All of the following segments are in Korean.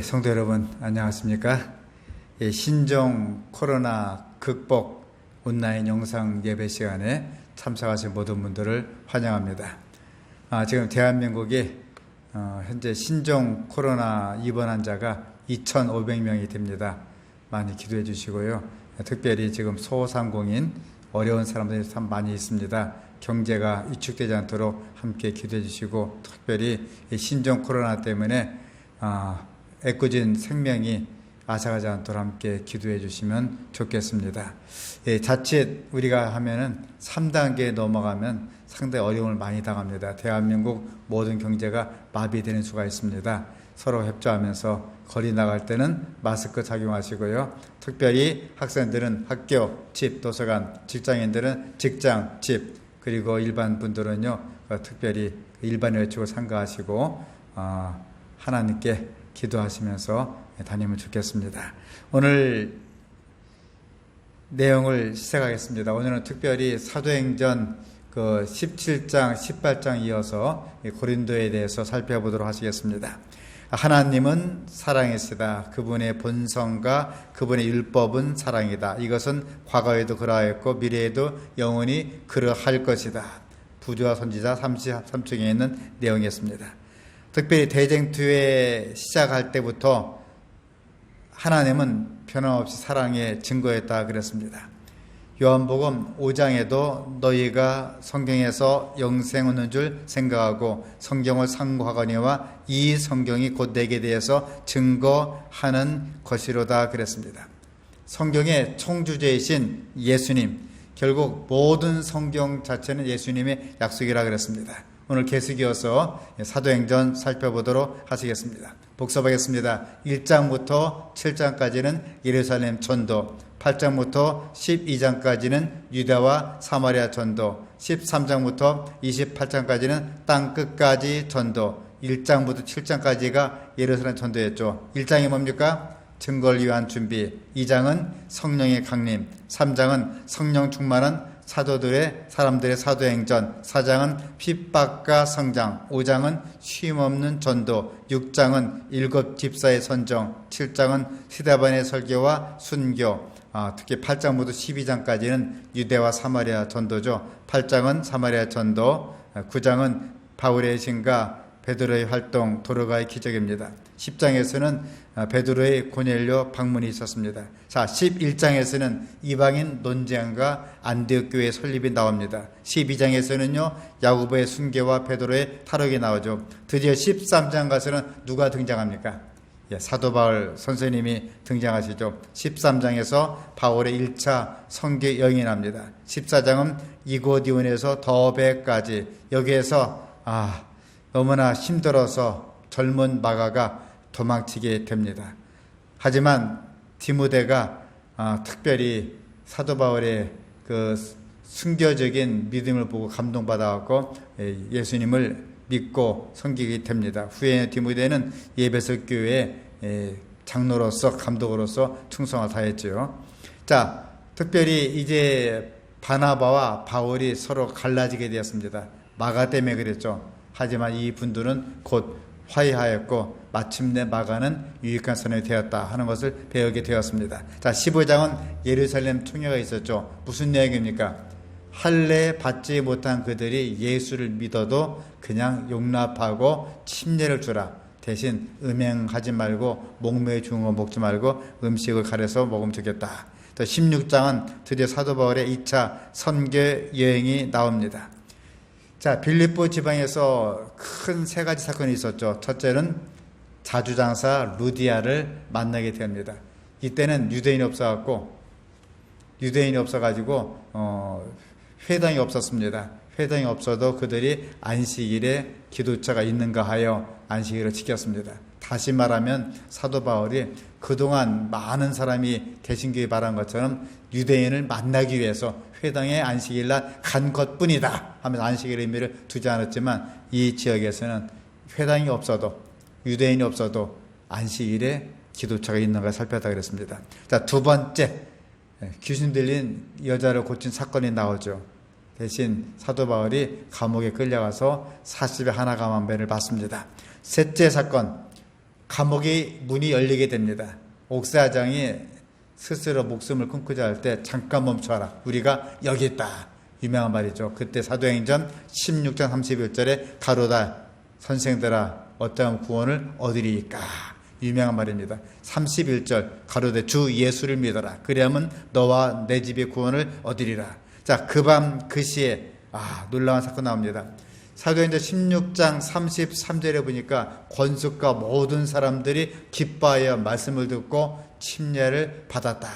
성도 여러분, 안녕하십니까? 신종 코로나 극복 온라인 영상 예배 시간에 참석하신 모든 분들을 환영합니다. 지금 대한민국이 현재 신종 코로나 입원 환자가 2,500명이 됩니다. 많이 기도해 주시고요. 특별히 지금 소상공인 어려운 사람들이 참 많이 있습니다. 경제가 위축되지 않도록 함께 기도해 주시고, 특별히 신종 코로나 때문에 애꿎은 생명이 앗아가지 않도록 함께 기도해 주시면 좋겠습니다. 자칫 우리가 하면은 3단계에 넘어가면 상당히 어려움을 많이 당합니다. 대한민국 모든 경제가 마비되는 수가 있습니다. 서로 협조하면서 거리 나갈 때는 마스크 착용하시고요. 특별히 학생들은 학교, 집, 도서관, 직장인들은 직장, 집, 그리고 일반 분들은요, 특별히 일반의 외출을 삼가하시고 하나님께 기도하시면서 다니면 좋겠습니다. 오늘 내용을 시작하겠습니다. 오늘은 특별히 사도행전 17장, 18장 이어서 고린도에 대해서 살펴보도록 하시겠습니다. 하나님은 사랑이시다. 그분의 본성과 그분의 율법은 사랑이다. 이것은 과거에도 그러하였고 미래에도 영원히 그러할 것이다. 부조와 선지자 33쪽에 있는 내용이었습니다. 특별히 대쟁투에 시작할 때부터 하나님은 변함없이 사랑의 증거였다 그랬습니다. 요한복음 5장에도 너희가 성경에서 영생 얻는 줄 생각하고 성경을 상고하거니와 이 성경이 곧 내게 대해서 증거하는 것이로다 그랬습니다. 성경의 총주제이신 예수님, 결국 모든 성경 자체는 예수님의 약속이라 그랬습니다. 오늘 계속이어서 사도행전 살펴보도록 하시겠습니다. 복습하겠습니다. 1장부터 7장까지는 예루살렘 전도, 8장부터 12장까지는 유다와 사마리아 전도, 13장부터 28장까지는 땅 끝까지 전도, 1장부터 7장까지가 예루살렘 전도였죠. 1장이 뭡니까? 증거를 위한 준비, 2장은 성령의 강림, 3장은 성령 충만한 사람들의 사도행전, 4장은 핍박과 성장, 5장은 쉼없는 전도, 6장은 7 집사의 선정, 7장은 스데반의 설교와 순교, 특히 8장부터 12장까지는 유대와 사마리아 전도죠. 8장은 사마리아 전도, 9장은 바울의 신과 베드로의 활동, 도로가의 기적입니다. 10장에서는 베드로의 고넬료 방문이 있었습니다. 자, 11장에서는 이방인 논쟁과 안디옥 교회 설립이 나옵니다. 12장에서는요, 야고보의 순교와 베드로의 탈옥이 나오죠. 드디어 13장 가서는 누가 등장합니까? 사도 바울 선생님이 등장하시죠. 13장에서 바울의 1차 선교 여행이 납니다. 14장은 이고디온에서 더베까지, 여기에서 너무나 힘들어서 젊은 마가가 도망치게 됩니다. 하지만 디모데가 특별히 사도 바울의 순교적인 믿음을 보고 감동받아갖고 예수님을 믿고 섬기게 됩니다. 후에 디모데는 예배석 교회의 장로로서 감독으로서 충성을 다했죠. 자, 특별히 이제 바나바와 바울이 서로 갈라지게 되었습니다. 마가 때문에 그랬죠. 하지만 이 분들은 곧 화해하였고 마침내 마가는 유익한 선이 되었다 하는 것을 배우게 되었습니다. 자, 15장은 예루살렘 총회가 있었죠. 무슨 내용입니까? 할례 받지 못한 그들이 예수를 믿어도 그냥 용납하고 침례를 주라. 대신 음행하지 말고 목매어 죽은 거 먹지 말고 음식을 가려서 먹으면 되겠다. 또 16장은 드디어 사도 바울의 2차 선교 여행이 나옵니다. 자, 빌립보 지방에서 큰 3가지 사건이 있었죠. 첫째는 자주장사 루디아를 만나게 됩니다. 이때는 유대인이 없어가지고 회당이 없었습니다. 회당이 없어도 그들이 안식일에 기도처가 있는가 하여 안식일을 지켰습니다. 다시 말하면 사도 바울이 그동안 많은 사람이 개신교에 말한 것처럼 유대인을 만나기 위해서 회당에 안식일날 간 것뿐이다 하면서 안식일의 의미를 두지 않았지만, 이 지역에서는 회당이 없어도, 유대인이 없어도 안식일에 기도처가 있는가 살펴다 그랬습니다. 자, 두 번째, 귀신 들린 여자를 고친 사건이 나오죠. 대신 사도 바울이 감옥에 끌려가서 40의 하나 감한배를 받습니다. 셋째 사건, 감옥의 문이 열리게 됩니다. 옥사장이 스스로 목숨을 끊고자 할 때 잠깐 멈춰라. 우리가 여기 있다. 유명한 말이죠. 그때 사도행전 16장 31절에 가로다 선생들아 어떠한 구원을 얻으리까. 유명한 말입니다. 31절 가로되 주 예수를 믿어라. 그리하면 너와 내 집의 구원을 얻으리라. 자, 그 밤 그 시에 놀라운 사건 나옵니다. 사도행전 16장 33절에 보니까 권숙과 모든 사람들이 기뻐하여 말씀을 듣고 침례를 받았다.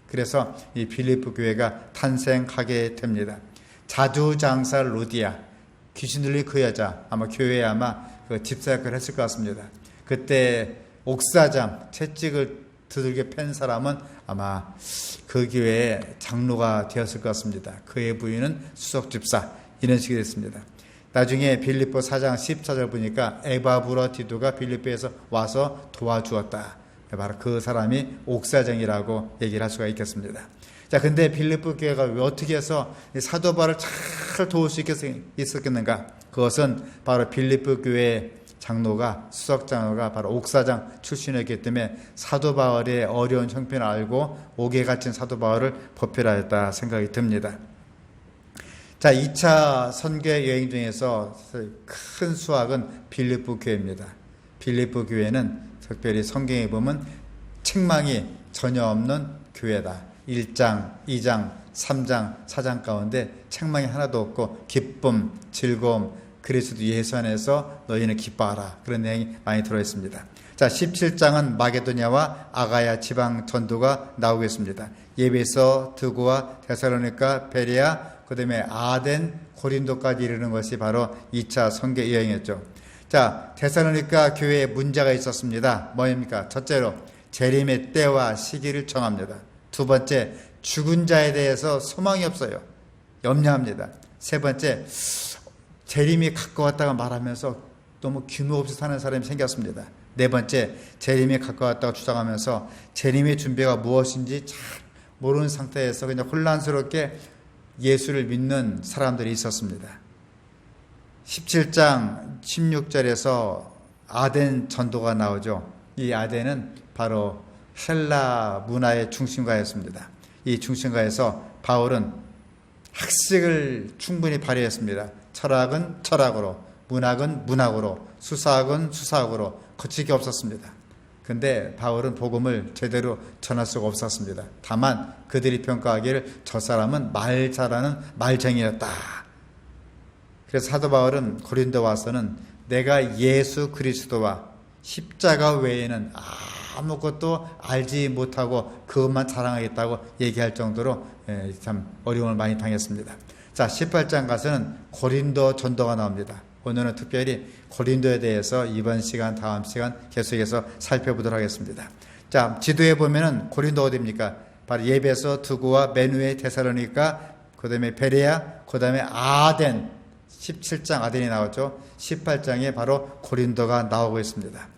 그래서 이 빌립보 교회가 탄생하게 됩니다. 자두장사 루디아, 귀신 들린 그 여자, 아마 교회에 그 집사역을 했을 것 같습니다. 그때 옥사장 채찍을 두들겨 팬 사람은 아마 그 교회의 장로가 되었을 것 같습니다. 그의 부인은 수석집사, 이런 식이 됐습니다. 나중에 빌립보 4장 14절 보니까 에바브라티도가 빌립보에서 와서 도와주었다. 바로 그 사람이 옥사장이라고 얘기를 할 수가 있겠습니다. 자, 근데 빌립보 교회가 왜 어떻게 해서 사도 바울을 잘 도울 수 있었겠는가? 그것은 바로 빌립보 교회의 장로가, 수석장로가 바로 옥사장 출신이었기 때문에 사도 바울의 어려운 형편을 알고 옥에 갇힌 사도 바울을 보필하였다 생각이 듭니다. 자, 2차 선교 여행 중에서 큰 수확은 빌립보 교회입니다. 빌립보 교회는 특별히 성경에 보면 책망이 전혀 없는 교회다. 1장, 2장, 3장, 4장 가운데 책망이 하나도 없고 기쁨, 즐거움, 그리스도 예수 안에서 너희는 기뻐하라. 그런 내용이 많이 들어있습니다. 자, 17장은 마게도냐와 아가야 지방 전도가 나오겠습니다. 예배서, 드고와 데살로니가, 베레아, 그 다음에 아덴, 고린도까지 이르는 것이 바로 2차 선교 여행이었죠. 자, 데살로니가 교회에 문제가 있었습니다. 뭐입니까? 첫째로 재림의 때와 시기를 정합니다. 두 번째, 죽은 자에 대해서 소망이 없어요. 염려합니다. 세 번째, 재림이 가까웠다고 말하면서 너무 규모 없이 사는 사람이 생겼습니다. 네 번째, 재림이 가까웠다고 주장하면서 재림의 준비가 무엇인지 잘 모르는 상태에서 그냥 혼란스럽게 예수를 믿는 사람들이 있었습니다. 17장 16절에서 아덴 전도가 나오죠. 이 아덴은 바로 헬라 문화의 중심가였습니다. 이 중심가에서 바울은 학식을 충분히 발휘했습니다. 철학은 철학으로, 문학은 문학으로, 수사학은 수사학으로 거칠 게 없었습니다. 근데 바울은 복음을 제대로 전할 수가 없었습니다. 다만 그들이 평가하기를 저 사람은 말 잘하는 말쟁이였다. 그래서 사도 바울은 고린도 와서는 내가 예수 그리스도와 십자가 외에는 아무것도 알지 못하고 그것만 자랑하겠다고 얘기할 정도로 참 어려움을 많이 당했습니다. 자, 18장 가서는 고린도 전도가 나옵니다. 오늘은 특별히 고린도에 대해서 이번 시간, 다음 시간 계속해서 살펴보도록 하겠습니다. 자, 지도에 보면은 고린도 어디입니까? 바로 예배서, 두고와 메누에, 데살로니가, 그 다음에 베레아, 그 다음에 아덴, 17장 아덴이 나왔죠. 18장에 바로 고린도가 나오고 있습니다.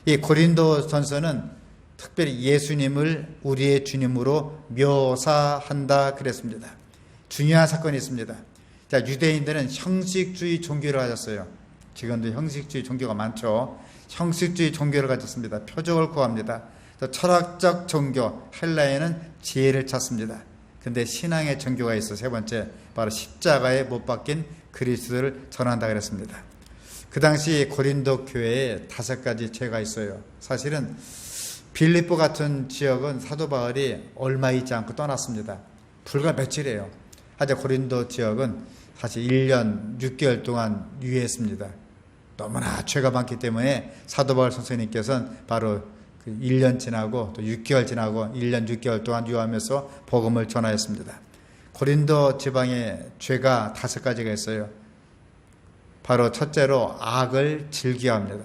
이 고린도 전서는 특별히 예수님을 우리의 주님으로 묘사한다 그랬습니다. 중요한 사건이 있습니다. 자, 유대인들은 형식주의 종교를 가졌어요. 지금도 형식주의 종교가 많죠. 형식주의 종교를 가졌습니다. 표적을 구합니다. 철학적 종교, 헬라에는 지혜를 찾습니다. 근데 신앙의 종교가 있어. 세 번째, 바로 십자가에 못 박힌 그리스도를 전한다 그랬습니다. 그 당시 고린도 교회에 5가지 죄가 있어요. 사실은 빌립보 같은 지역은 사도 바울이 얼마 있지 않고 떠났습니다. 불과 며칠이에요. 하지만 고린도 지역은 사실 1년 6개월 동안 유예했습니다. 너무나 죄가 많기 때문에 사도 바울 선생님께서는 바로 1년 지나고 또 6개월 지나고 1년 6개월 동안 유하면서 복음을 전하였습니다. 고린도 지방에 죄가 5가지가 있어요. 바로 첫째로 악을 즐겨합니다.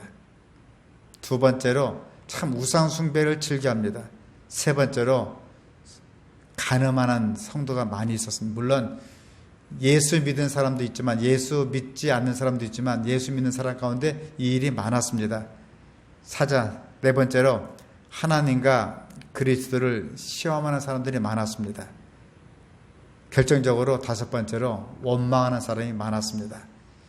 두 번째로 참 우상 숭배를 즐겨합니다. 세 번째로 가늠하는 성도가 많이 있었습니다. 물론 예수 믿은 사람도 있지만 예수 믿지 않는 사람도 있지만 예수 믿는 사람 가운데 이 일이 많았습니다. 네 번째로 하나님과 그리스도를 시험하는 사람들이 많았습니다. 결정적으로 5번째로 원망하는 사람이 많았습니다.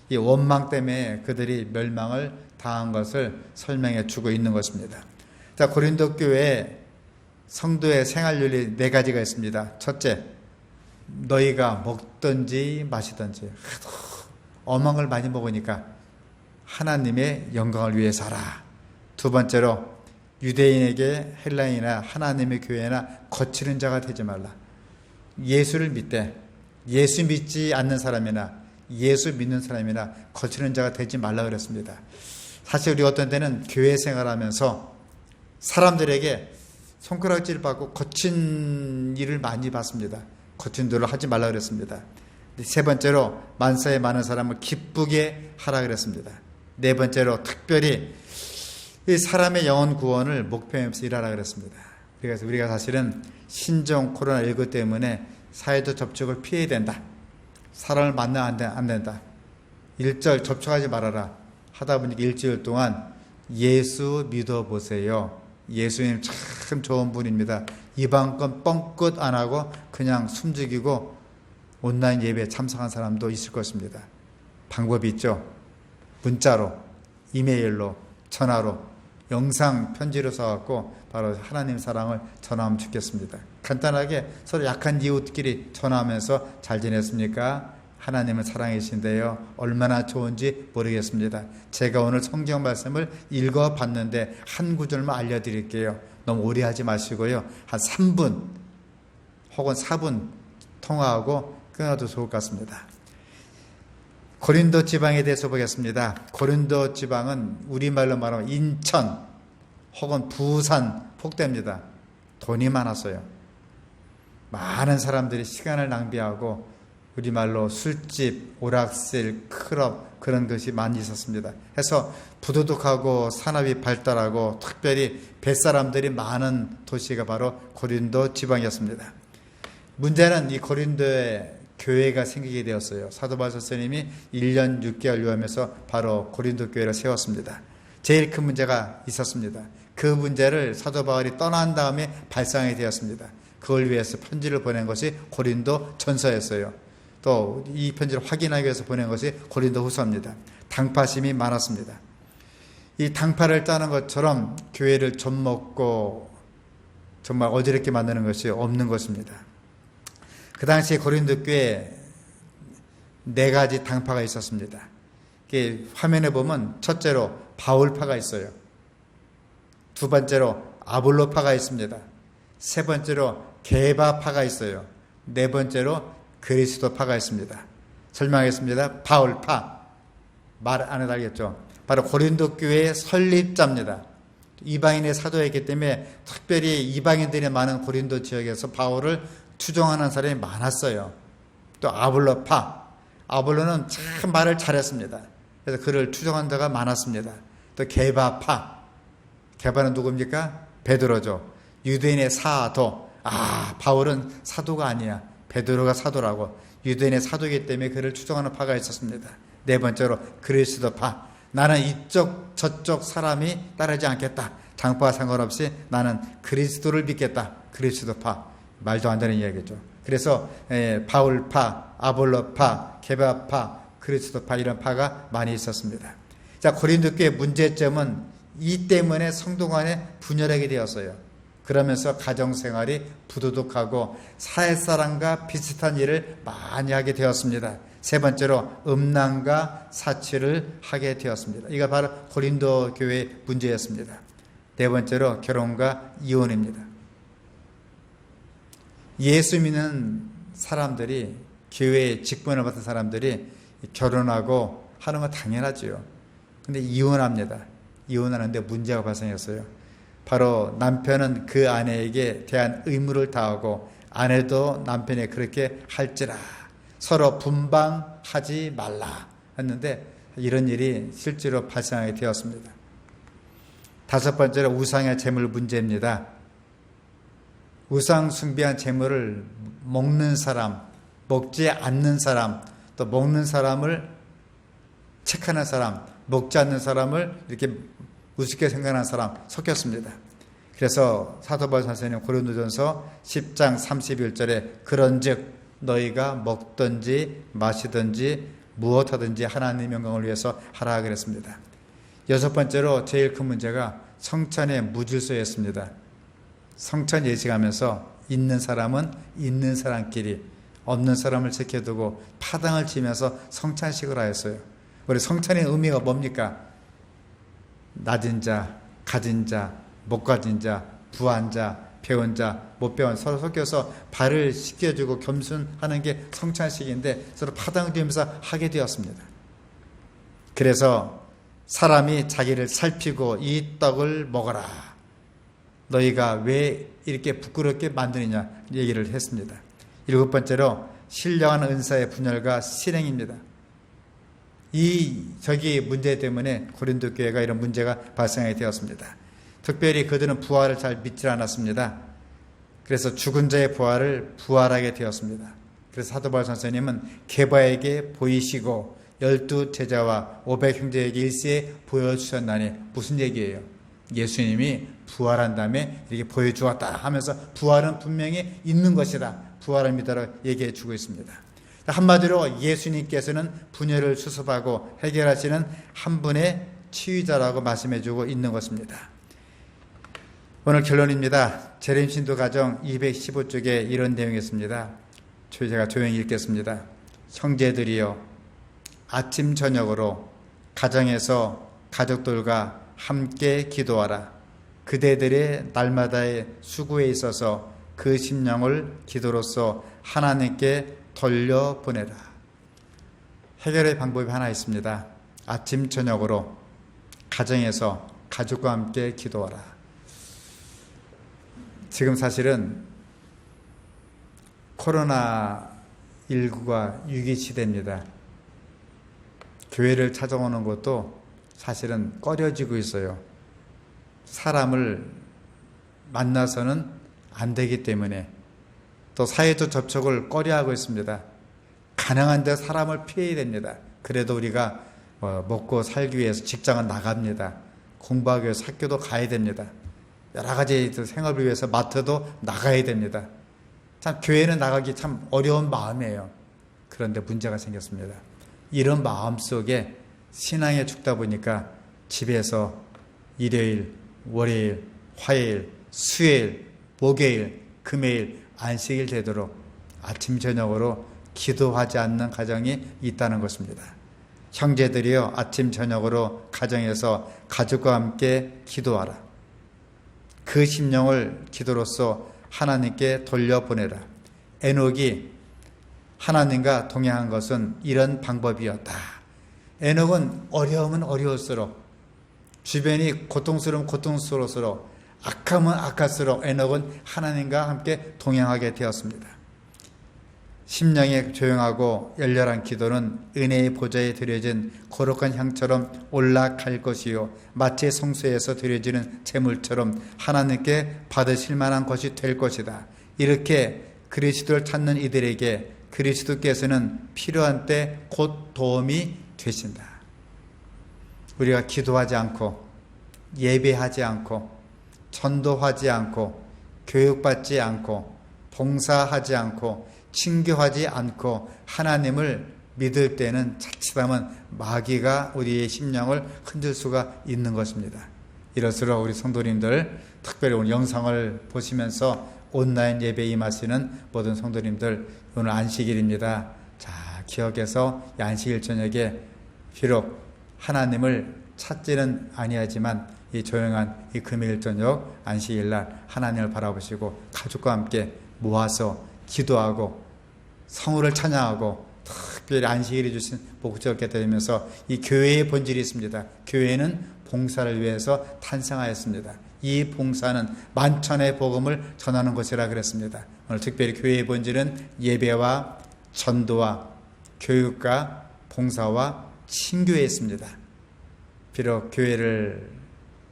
이 원망 때문에 그들이 멸망을 당한 것을 설명해 주고 있는 것입니다. 자, 고린도 교회에 성도의 생활윤리 4가지가 있습니다. 첫째, 너희가 먹든지 마시든지 엄한 걸 많이 먹으니까 하나님의 영광을 위해 살아. 두 번째로, 유대인에게 헬라인이나 하나님의 교회나 거치는 자가 되지 말라. 예수를 믿되 예수 믿지 않는 사람이나 예수 믿는 사람이나 거치는 자가 되지 말라 그랬습니다. 사실 우리 어떤 때는 교회 생활하면서 사람들에게 손가락질 받고 거친 일을 많이 받습니다. 거친 일을 하지 말라 그랬습니다. 세 번째로, 만사에 많은 사람을 기쁘게 하라 그랬습니다. 네 번째로, 특별히 이 사람의 영혼 구원을 목표하면서 일하라 그랬습니다. 그래서 우리가 사실은 신종 코로나19 때문에 사회적 접촉을 피해야 된다. 사람을 만나면 안 된다. 일절 접촉하지 말아라. 하다 보니까 일주일 동안 예수 믿어보세요. 예수님 참 좋은 분입니다. 이방권 뻥끗 안 하고 그냥 숨죽이고 온라인 예배에 참석한 사람도 있을 것입니다. 방법이 있죠. 문자로, 이메일로, 전화로, 영상 편지로 써갖고 바로 하나님 사랑을 전하면 좋겠습니다. 간단하게 서로 약한 이웃끼리 전화하면서 잘 지냈습니까? 하나님은 사랑이신데요. 얼마나 좋은지 모르겠습니다. 제가 오늘 성경 말씀을 읽어봤는데 한 구절만 알려드릴게요. 너무 오래 하지 마시고요. 한 3분 혹은 4분 통화하고 끊어도 좋을 것 같습니다. 고린도 지방에 대해서 보겠습니다. 고린도 지방은 우리말로 말하면 인천 혹은 부산 폭대입니다. 돈이 많았어요. 많은 사람들이 시간을 낭비하고 우리말로 술집, 오락실, 클럽 그런 것이 많이 있었습니다. 해서 부도덕하고 산업이 발달하고 특별히 뱃사람들이 많은 도시가 바로 고린도 지방이었습니다. 문제는 이 고린도에 교회가 생기게 되었어요. 사도 바울 선생님이 1년 6개월 유하면서 바로 고린도 교회를 세웠습니다. 제일 큰 문제가 있었습니다. 그 문제를 사도 바울이 떠난 다음에 발상이 되었습니다. 그걸 위해서 편지를 보낸 것이 고린도 전서였어요. 또 이 편지를 확인하기 위해서 보낸 것이 고린도 후서입니다. 당파심이 많았습니다. 이 당파를 따는 것처럼 교회를 좀먹고 정말 어지럽게 만드는 것이 없는 것입니다. 그 당시 고린도 교회에 4가지 당파가 있었습니다. 화면에 보면 첫째로 바울파가 있어요. 두 번째로 아볼로파가 있습니다. 세 번째로 게바파가 있어요. 네 번째로 그리스도파가 있습니다. 설명하겠습니다. 바울파, 말 안 해도 알겠죠? 바로 고린도 교회의 설립자입니다. 이방인의 사도였기 때문에 특별히 이방인들이 많은 고린도 지역에서 바울을 추종하는 사람이 많았어요. 또 아볼로파, 아볼로는 참 말을 잘했습니다. 그래서 그를 추종하는 자가 많았습니다. 또 게바파, 게바는 누굽니까? 베드로죠. 유대인의 사도. 바울은 사도가 아니야. 베드로가 사도라고. 유대인의 사도이기 때문에 그를 추종하는 파가 있었습니다. 네 번째로 그리스도파. 나는 이쪽 저쪽 사람이 따르지 않겠다. 장파와 상관없이 나는 그리스도를 믿겠다. 그리스도파. 말도 안 되는 이야기죠. 그래서 바울파, 아볼로파, 게바파, 그리스도파 이런 파가 많이 있었습니다. 자, 고린도 교회 문제점은 이 때문에 성도 간에 분열하게 되었어요. 그러면서 가정생활이 부도덕하고 사회사람과 비슷한 일을 많이 하게 되었습니다. 세 번째로 음란과 사치를 하게 되었습니다. 이가 바로 고린도 교회의 문제였습니다. 네 번째로 결혼과 이혼입니다. 예수 믿는 사람들이, 교회의 직분을 맡은 사람들이 결혼하고 하는 건 당연하죠. 근데 이혼합니다. 이혼하는데 문제가 발생했어요. 바로 남편은 그 아내에게 대한 의무를 다하고 아내도 남편이 그렇게 할지라 서로 분방하지 말라 했는데 이런 일이 실제로 발생하게 되었습니다. 다섯 번째로 우상의 제물 문제입니다. 우상 숭배한 제물을 먹는 사람, 먹지 않는 사람, 또 먹는 사람을 책하는 사람, 먹지 않는 사람을 이렇게 우습게 생각하는 사람 섞였습니다. 그래서 사도 바울 선생님 고린도전서 10장 31절에 그런즉 너희가 먹든지 마시든지 무엇하든지 하나님의 영광을 위해서 하라 그랬습니다. 여섯 번째로 제일 큰 문제가 성찬의 무질서였습니다. 성찬 예식하면서 있는 사람은 있는 사람끼리, 없는 사람을 지켜두고 파당을 치면서 성찬식을 하였어요. 우리 성찬의 의미가 뭡니까? 낮은 자, 가진 자, 못 가진 자, 부한 자, 배운 자, 못 배운 서로 섞여서 발을 씻겨주고 겸손하는 게 성찬식인데 서로 파당을 뒤면서 하게 되었습니다. 그래서 사람이 자기를 살피고 이 떡을 먹어라. 너희가 왜 이렇게 부끄럽게 만드느냐 얘기를 했습니다. 일곱 번째로 신령한 은사의 분열과 실행입니다. 저기 문제 때문에 고린도 교회가 이런 문제가 발생하게 되었습니다. 특별히 그들은 부활을 잘 믿지 않았습니다. 그래서 죽은 자의 부활을 부활하게 되었습니다. 그래서 사도 바울 선생님은 게바에게 보이시고 12 제자와 500 형제에게 일시에 보여주셨나니 무슨 얘기예요? 예수님이 부활한 다음에 이렇게 보여주었다 하면서 부활은 분명히 있는 것이다. 부활을 믿어라 얘기해 주고 있습니다. 한마디로 예수님께서는 분열을 수습하고 해결하시는 한 분의 치유자라고 말씀해 주고 있는 것입니다. 오늘 결론입니다. 재림 신도 가정 215쪽에 이런 내용이 있습니다. 제가 조용히 읽겠습니다. 형제들이여 아침 저녁으로 가정에서 가족들과 함께 기도하라. 그대들의 날마다의 수고에 있어서 그 심령을 기도로서 하나님께 돌려보내라. 해결의 방법이 하나 있습니다. 아침 저녁으로 가정에서 가족과 함께 기도하라. 지금 사실은 코로나19가 위기시대입니다. 교회를 찾아오는 것도 사실은 꺼려지고 있어요. 사람을 만나서는 안 되기 때문에 또 사회적 접촉을 꺼려하고 있습니다. 가능한 데 사람을 피해야 됩니다. 그래도 우리가 먹고 살기 위해서 직장은 나갑니다. 공부하기 위해서 학교도 가야 됩니다. 여러 가지 생활을 위해서 마트도 나가야 됩니다. 참 교회는 나가기 참 어려운 마음이에요. 그런데 문제가 생겼습니다. 이런 마음 속에 신앙에 죽다 보니까 집에서 일요일, 월요일, 화요일, 수요일, 목요일, 금요일, 안식일 되도록 아침 저녁으로 기도하지 않는 가정이 있다는 것입니다. 형제들이여 아침 저녁으로 가정에서 가족과 함께 기도하라. 그 심령을 기도로서 하나님께 돌려보내라. 에녹이 하나님과 동행한 것은 이런 방법이었다. 에녹은 어려우면 어려울수록, 주변이 고통스러우면 고통스러울수록, 악하면 악할수록 에녹은 하나님과 함께 동행하게 되었습니다. 심령이 조용하고 열렬한 기도는 은혜의 보좌에 드려진 거룩한 향처럼 올라갈 것이요 마치 성소에서 드려지는 제물처럼 하나님께 받으실 만한 것이 될 것이다. 이렇게 그리스도를 찾는 이들에게 그리스도께서는 필요한 때 곧 도움이 되신다. 우리가 기도하지 않고 예배하지 않고 전도하지 않고 교육받지 않고 봉사하지 않고 친교하지 않고 하나님을 믿을 때는 자칫하면 마귀가 우리의 심령을 흔들 수가 있는 것입니다. 이럴수록 우리 성도님들, 특별히 오늘 영상을 보시면서 온라인 예배에 임하시는 모든 성도님들, 오늘 안식일입니다. 자, 기억해서 이 안식일 저녁에 비록 하나님을 찾지는 아니하지만 이 조용한 이 금요일 저녁 안식일날 하나님을 바라보시고 가족과 함께 모아서 기도하고 성우를 찬양하고 특별히 안식일이 주신 복적게 되면서 이 교회의 본질이 있습니다. 교회는 봉사를 위해서 탄생하였습니다. 이 봉사는 만천의 복음을 전하는 것이라 그랬습니다. 오늘 특별히 교회의 본질은 예배와 전도와 교육과 봉사와 친교에 있습니다. 비록 교회를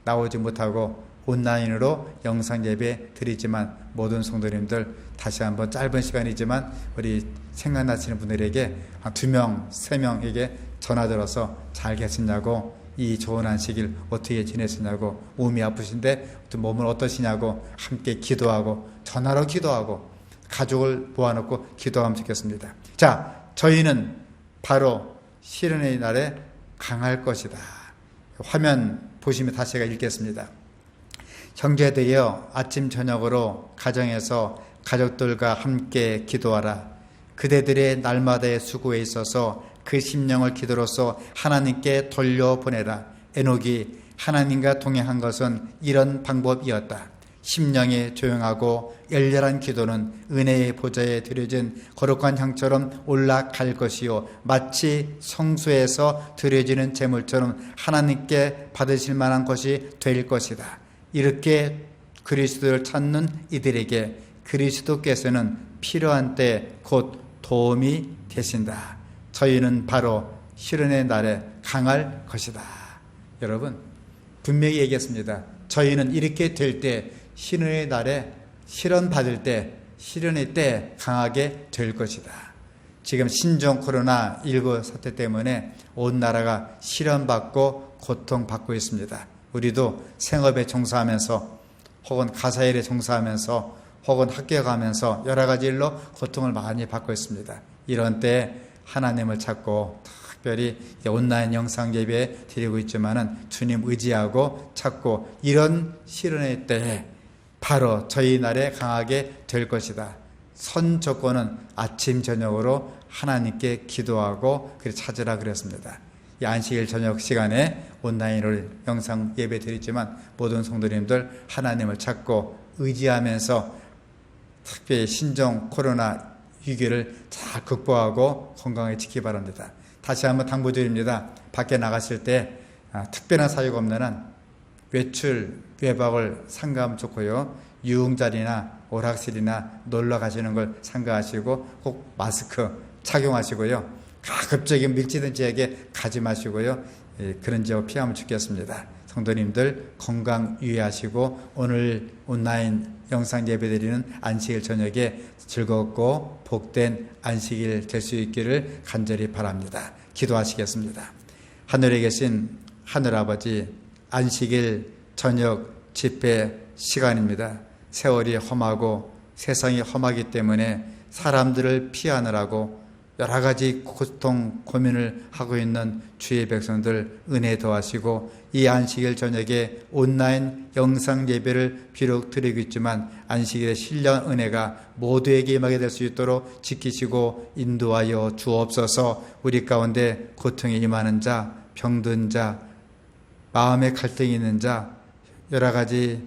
나오지 못하고 온라인으로 영상 예배 드리지만 모든 성도님들 다시 한번 짧은 시간이지만 우리 생각나시는 분들에게 한 2명, 3명에게 전화 들어서 잘 계시냐고, 이 좋은 안식일 어떻게 지내시냐고, 몸이 아프신데 몸은 어떠시냐고 함께 기도하고 전화로 기도하고 가족을 모아놓고 기도하면 좋겠습니다. 자, 저희는 바로 시련의 날에 강할 것이다. 화면 보시면 다시 제가 읽겠습니다. 형제들이여, 아침 저녁으로 가정에서 가족들과 함께 기도하라. 그대들의 날마다의 수고에 있어서 그 심령을 기도로서 하나님께 돌려보내라. 에녹이 하나님과 동행한 것은 이런 방법이었다. 심령이 조용하고 열렬한 기도는 은혜의 보좌에 드려진 거룩한 향처럼 올라갈 것이요, 마치 성소에서 드려지는 제물처럼 하나님께 받으실 만한 것이 될 것이다. 이렇게 그리스도를 찾는 이들에게 그리스도께서는 필요한 때 곧 도움이 되신다. 저희는 바로 시련의 날에 강할 것이다. 여러분, 분명히 얘기했습니다. 저희는 이렇게 될 때, 시련의 날에, 시련 받을 때, 시련의 때 강하게 될 것이다. 지금 신종 코로나19 사태 때문에 온 나라가 시련받고 고통받고 있습니다. 우리도 생업에 종사하면서 혹은 가사일에 종사하면서 혹은 학교에 가면서 여러 가지 일로 고통을 많이 받고 있습니다. 이런 때 하나님을 찾고, 특별히 온라인 영상 예배 드리고 있지만은 주님 의지하고 찾고, 이런 시련의 때에 바로 저희 날에 강하게 될 것이다. 선 조건은 아침 저녁으로 하나님께 기도하고 그래 찾으라 그랬습니다. 이 안식일 저녁 시간에 온라인으로 영상 예배 드리지만 모든 성도님들 하나님을 찾고 의지하면서 특별히 신종 코로나 위기를 잘 극복하고 건강하게 지키기 바랍니다. 다시 한번 당부드립니다. 밖에 나갔을 때 특별한 사유가 없는 한 외출, 외박을 삼가하면 좋고요. 유흥자리나 오락실이나 놀러 가시는 걸 삼가하시고 꼭 마스크 착용하시고요. 가급적인 밀집된 지역에 가지 마시고요. 그런 지역 피하면 좋겠습니다. 성도님들 건강 유의하시고 오늘 온라인 영상 예배드리는 안식일 저녁에 즐겁고 복된 안식일 될 수 있기를 간절히 바랍니다. 기도하시겠습니다. 하늘에 계신 하늘아버지, 안식일 저녁 집회 시간입니다. 세월이 험하고 세상이 험하기 때문에 사람들을 피하느라고 여러 가지 고통, 고민을 하고 있는 주의 백성들 은혜 더하시고, 이 안식일 저녁에 온라인 영상 예배를 비록 드리고 있지만 안식일의 신령 은혜가 모두에게 임하게 될 수 있도록 지키시고 인도하여 주옵소서. 우리 가운데 고통에 임하는 자, 병든 자, 마음에 갈등이 있는 자, 여러 가지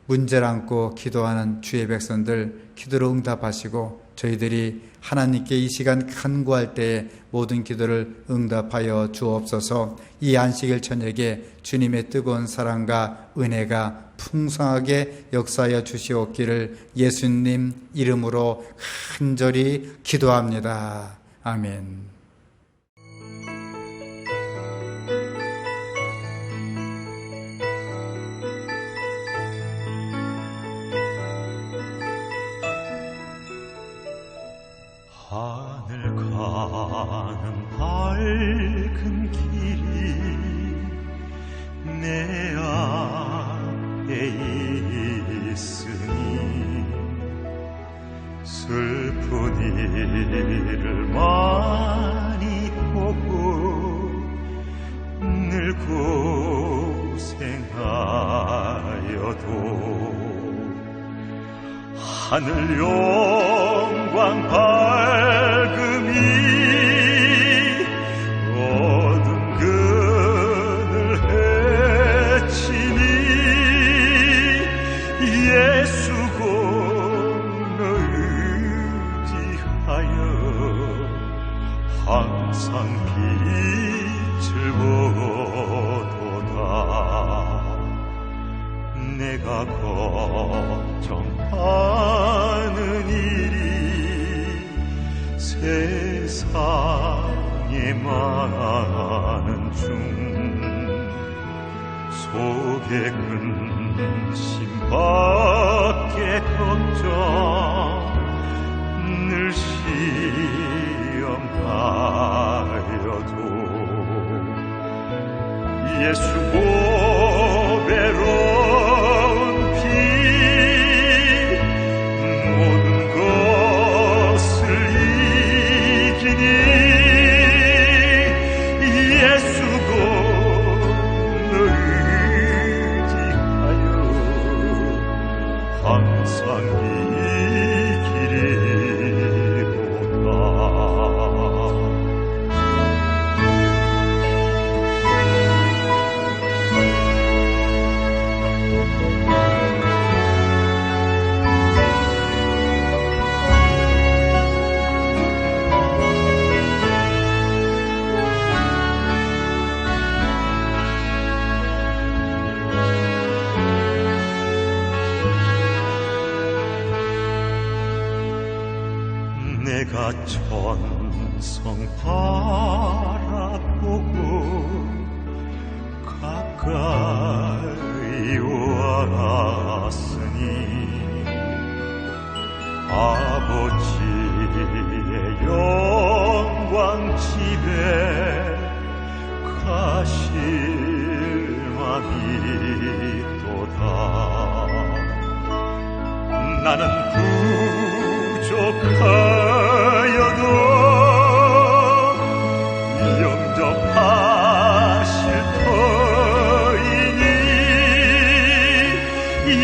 문제를 안고 기도하는 주의 백성들 기도로 응답하시고, 저희들이 하나님께 이 시간 간구할 때에 모든 기도를 응답하여 주옵소서. 이 안식일 저녁에 주님의 뜨거운 사랑과 은혜가 풍성하게 역사하여 주시옵기를 예수님 이름으로 간절히 기도합니다. 아멘. 하늘 가는 밝은 길이 내 앞에 있으니 슬픈 일을 많이 보고 늘 고생하여도 하늘 영광 밝음이 어두운 그늘 헤치니 예수 공로 의지하여 항상 빛을 보도다. 내가 걱정하는 일이 세상에 많은 중 속에 근심밖에 걱정 늘 시험하여도 예수 보배로 모든 것을 이기니 천성 바라보고 가까이 왔으니 아버지의 영광 집에 가실 맘이도다. 나는 부족하여도 영접하실 터이니